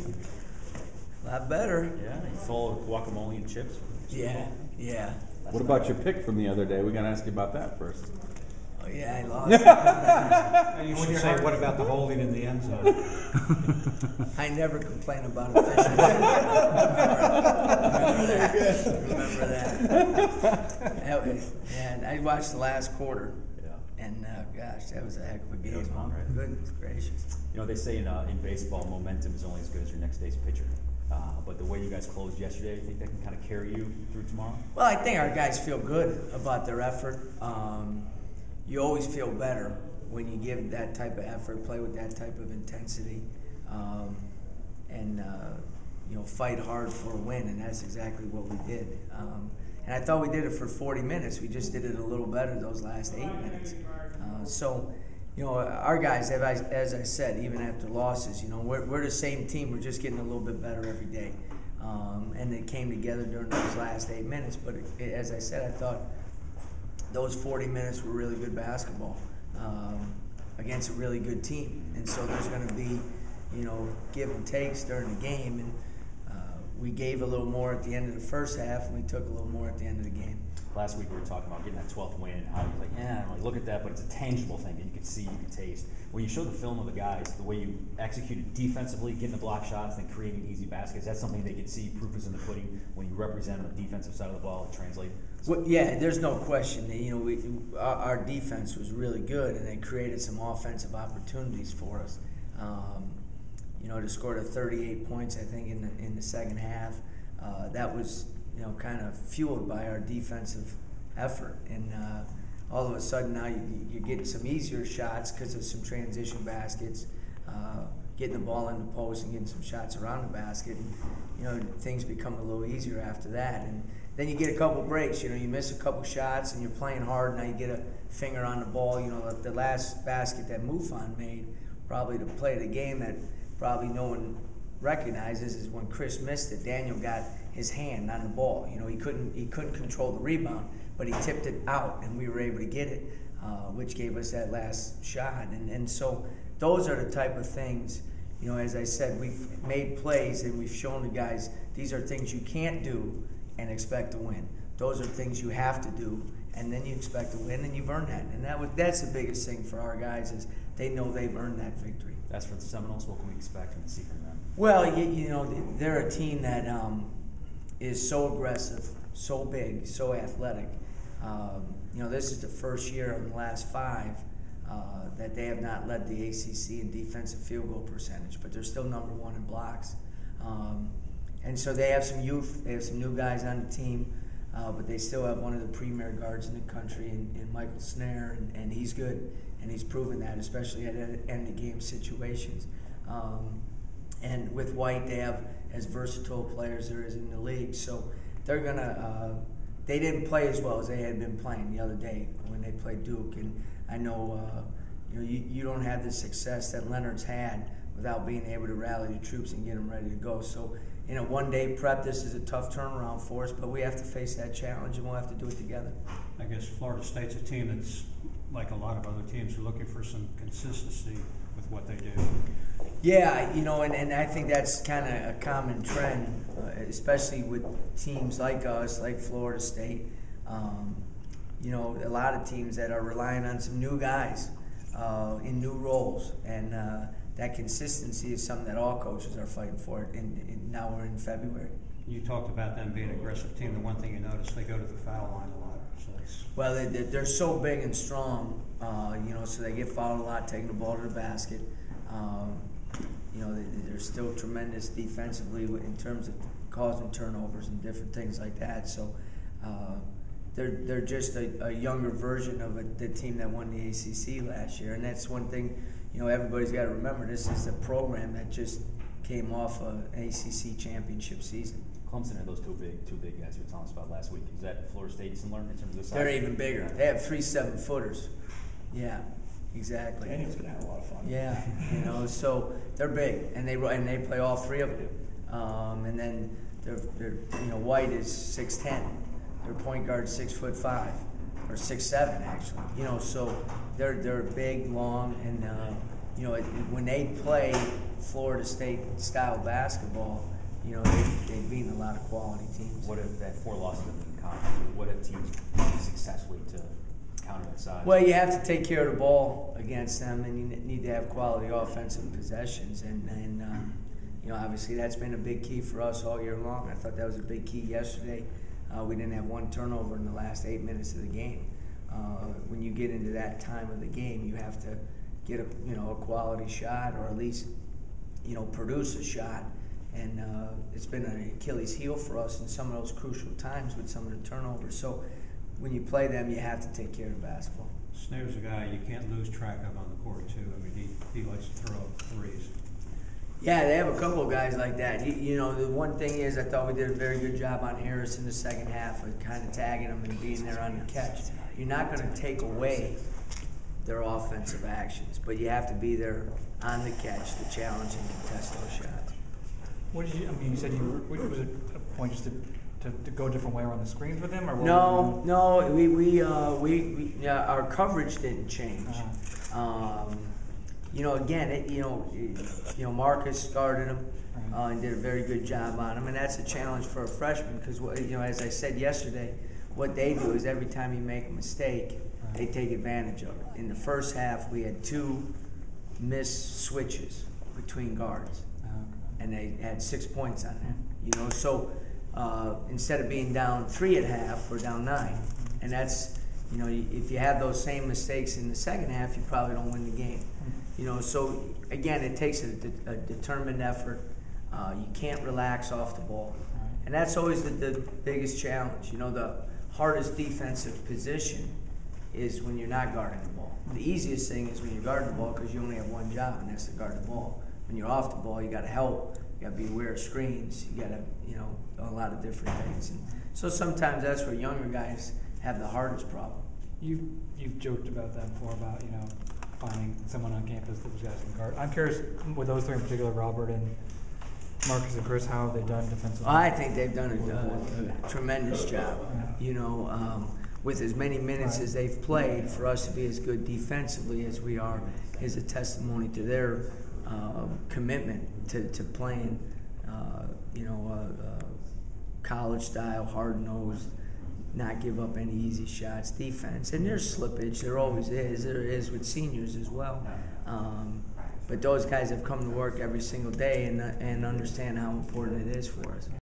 A lot better. Yeah, you full of guacamole and chips. Yeah, yeah. What about your pick from the other day? We got to ask you about that first. Oh yeah, I lost. You should say, what about the holding in the end zone? I never complain about officials. Remember that. And I watched the last quarter. Yeah. And gosh, that was a heck of a game. It was fun, right? Goodness gracious. You know, they say in baseball, momentum is only as good as your next day's pitcher. But the way you guys closed yesterday, I think that can kind of carry you through tomorrow? Well, I think our guys feel good about their effort. You always feel better when you give that type of effort, play with that type of intensity, and fight hard for a win, and that's exactly what we did. And I thought we did it for 40 minutes. We just did it a little better those last 8 minutes. Our guys, as I said, even after losses, we're the same team. We're just getting a little bit better every day. And it came together during those last 8 minutes. But as I said, I thought those 40 minutes were really good basketball against a really good team. And so there's going to be, give and takes during the game. And we gave a little more at the end of the first half, and we took a little more at the end of the game. Last week we were talking about getting that 12th win and how you're like, yeah, look at that, but it's a tangible thing that you can see, you can taste. When you show the film of the guys, the way you executed defensively, getting the block shots and creating easy baskets, that's something they can see. Proof is in the pudding. When you represent on the defensive side of the ball, it translates. Well, yeah, there's no question. Our defense was really good, and they created some offensive opportunities for us. To score to 38 points, I think, in the second half, that was kind of fueled by our defensive effort. And all of a sudden now you're getting some easier shots because of some transition baskets, getting the ball in the post and getting some shots around the basket. And, things become a little easier after that. And then you get a couple breaks. You miss a couple shots and you're playing hard. Now you get a finger on the ball. The last basket that Mufon made, probably to play the game that probably no one recognizes, is when Chris missed it. Daniel got his hand on the ball. He couldn't control the rebound, but he tipped it out, and we were able to get it, which gave us that last shot. And so those are the type of things. As I said, we've made plays and we've shown the guys these are things you can't do and expect to win. Those are things you have to do, and then you expect to win, and you've earned that. And that's the biggest thing for our guys, is they know they've earned that victory. That's for the Seminoles. What can we expect and see from them? Well, they're a team that is so aggressive, so big, so athletic. This is the first year in the last 5 that they have not led the ACC in defensive field goal percentage, but they're still number 1 in blocks. And so they have some youth, they have some new guys on the team, but they still have one of the premier guards in the country in Michael Snare, and he's good, and he's proven that, especially at end-of-game situations. And with White, they have as versatile players there is in the league. So they're going to they didn't play as well as they had been playing the other day when they played Duke. And I know you don't have the success that Leonard's had without being able to rally the troops and get them ready to go. So in a one-day prep, this is a tough turnaround for us, but we have to face that challenge, and we'll have to do it together. I guess Florida State's a team that's, like a lot of other teams, are looking for some consistency with what they do. Yeah, and I think that's kind of a common trend, especially with teams like us, like Florida State. A lot of teams that are relying on some new guys in new roles, and that consistency is something that all coaches are fighting for. And now we're in February. You talked about them being an aggressive team. The one thing you notice, they go to the foul line a lot. Well, they're so big and strong, so they get fouled a lot, taking the ball to the basket. They're still tremendous defensively in terms of causing turnovers and different things like that. So they're just a younger version of the team that won the ACC last year. And that's one thing, everybody's got to remember. This is a program that just came off an ACC championship season. Clemson had those two big guys you were telling us about last week. Is that Florida State similar in terms of the size? They're even bigger. They have 3 7-footers. Yeah, exactly. Daniel's gonna have a lot of fun. Yeah, so they're big, and they play all 3 of them. And then they're White is 6'10". Their point guard 6'5", or 6'7" actually. So they're big, long, and when they play Florida State style basketball, you know, they've beaten a lot of quality teams. What if that 4 losses in conference? What if teams play successfully to counter that size? Well, you have to take care of the ball against them, and you need to have quality offensive possessions. And you know, obviously that's been a big key for us all year long. I thought that was a big key yesterday. We didn't have one turnover in the last 8 minutes of the game. When you get into that time of the game, you have to get a quality shot, or at least produce a shot. And it's been an Achilles heel for us in some of those crucial times with some of the turnovers. So when you play them, you have to take care of basketball. Snare's a guy you can't lose track of on the court, too. I mean, he likes to throw up threes. Yeah, they have a couple of guys like that. You know, the one thing is I thought we did a very good job on Harris in the second half of kind of tagging him and being there on the catch. You're not going to take away their offensive actions, but you have to be there on the catch to challenge and contest those shots. What did you? I mean, you said was it a point just to go a different way around the screens with him, or what? No. We our coverage didn't change. You know, again, Marcus guarded him and did a very good job on him, and that's a challenge for a freshman because, as I said yesterday, what they do is every time you make a mistake, they take advantage of it. In the first half, we had 2 missed switches between guards, and they had 6 points on that. So instead of being down 3 at half, we're down 9, and that's, if you have those same mistakes in the second half, you probably don't win the game. So again, it takes a determined effort. You can't relax off the ball, and that's always the biggest challenge. The hardest defensive position is when you're not guarding the ball. The easiest thing is when you're guarding the ball because you only have one job, and that's to guard the ball. When you're off the ball, you got to help. You got to be aware of screens. You got to, a lot of different things. And so sometimes that's where younger guys have the hardest problem. You've joked about that before about finding someone on campus that was guys can guard. I'm curious with those 3 in particular, Robert and Marcus and Chris, how have they done defensively? I think they've done a tremendous job. With as many minutes as they've played, for us to be as good defensively as we are is a testimony to their commitment to playing, college-style, hard-nosed, not give up any easy shots defense. And there's slippage. There always is. There is with seniors as well. But those guys have come to work every single day and understand how important it is for us.